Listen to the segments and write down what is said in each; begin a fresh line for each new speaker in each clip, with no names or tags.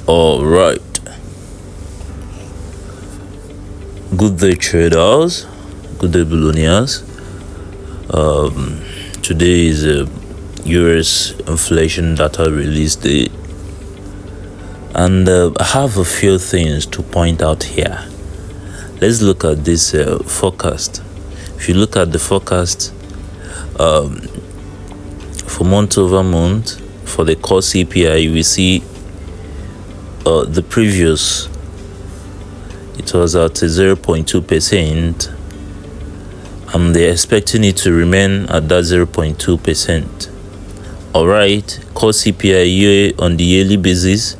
All right. Good day, traders. Good day, billionaires. Today is US inflation data release day, and I have a few things to point out here. Let's look at this forecast. If you look at the forecast for month over month for the core CPI, you will see the previous, it was at 0.2%, and they're expecting it to remain at that 0.2%. All right, core CPI on the yearly basis,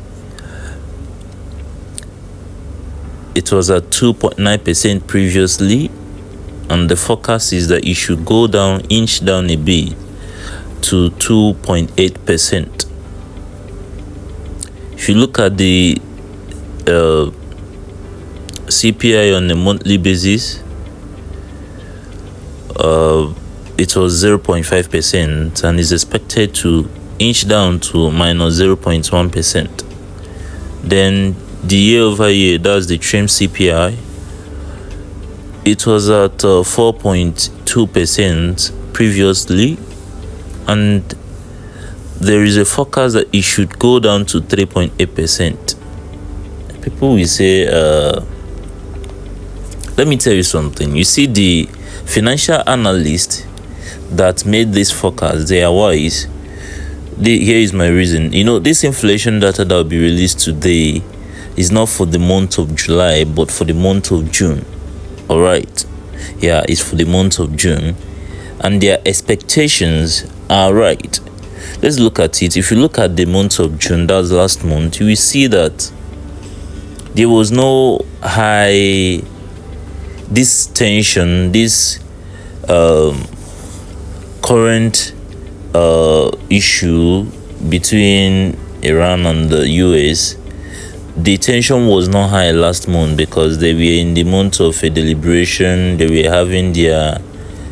it was at 2.9% previously, and the forecast is that it should go down, inch down a bit to 2.8%. If you look at the CPI on a monthly basis, it was 0.5% and is expected to inch down to minus 0.1%. Then the year over year, that's the trim CPI, it was at 4.2% previously, and there is a forecast that it should go down to 3.8%. People will say, let me tell you something. You see, the financial analyst that made this forecast, they are wise. Here is my reason. This inflation data that will be released today is not for the month of July, but for the month of June. All right. Yeah, it's for the month of June. And their expectations are right. Let's look at it. If you look at the month of June, that's last month, you will see that there was no high, this tension, this current issue between Iran and the US. The tension was not high last month because they were in the month of a deliberation. They were having their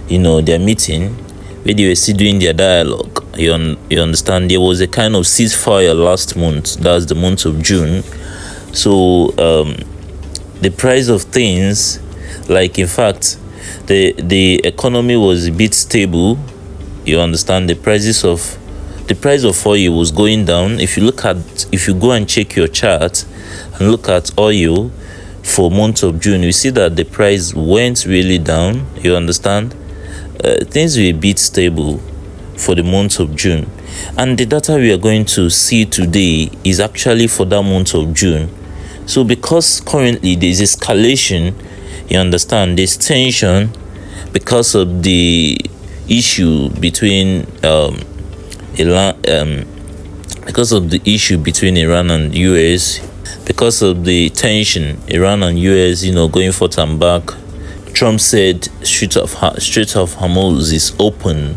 meeting where they were still doing their dialogue. You understand? There was a kind of ceasefire last month. That's the month of June. So the price of things, like in fact, the economy was a bit stable. You understand? The price of oil was going down. If you go and check your chart and look at oil for month of June, you see that the price went really down. You understand? Things were a bit stable for the month of June, and the data we are going to see today is actually for that month of June. So because currently there's escalation, you understand, there's tension because of the issue between Iran and US, because of the tension, Iran and US, going forth and back. Trump said Strait of Hormuz is open,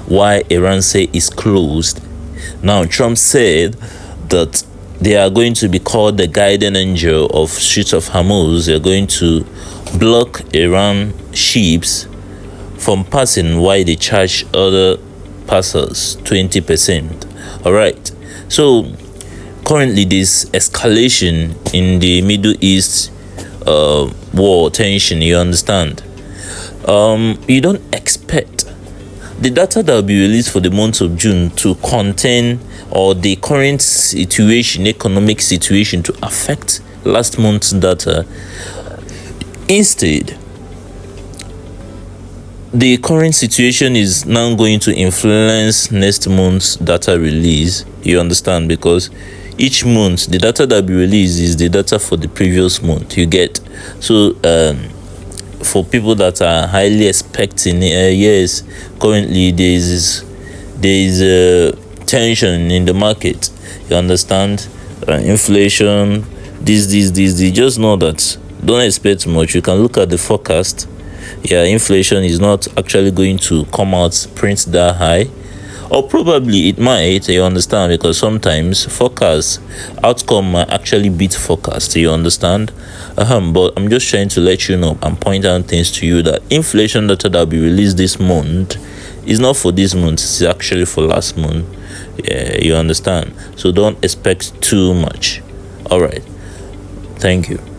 while Iran say it's closed. Now Trump said that they are going to be called the guardian angel of Strait of Hormuz. They are going to block Iran ships from passing, while they charge other passers 20%. All right. So currently this escalation in the Middle East war tension, you understand. You don't expect the data that will be released for the month of June to contain or the current situation, economic situation, to affect last month's data. Instead, the current situation is now going to influence next month's data release. You understand? Because each month, the data that will be released is the data for the previous month. You get? So, for people that are highly expecting, yes, currently there is tension in the market. You understand? Inflation, this. Just know that. Don't expect much. You can look at the forecast. Yeah, inflation is not actually going to come out, print that high. Or probably it might, you understand, because sometimes forecast outcome might actually beat forecast, you understand. But I'm just trying to let you know and point out things to you that inflation data that will be released this month is not for this month, it's actually for last month. Yeah, you understand. So don't expect too much. All right. Thank you.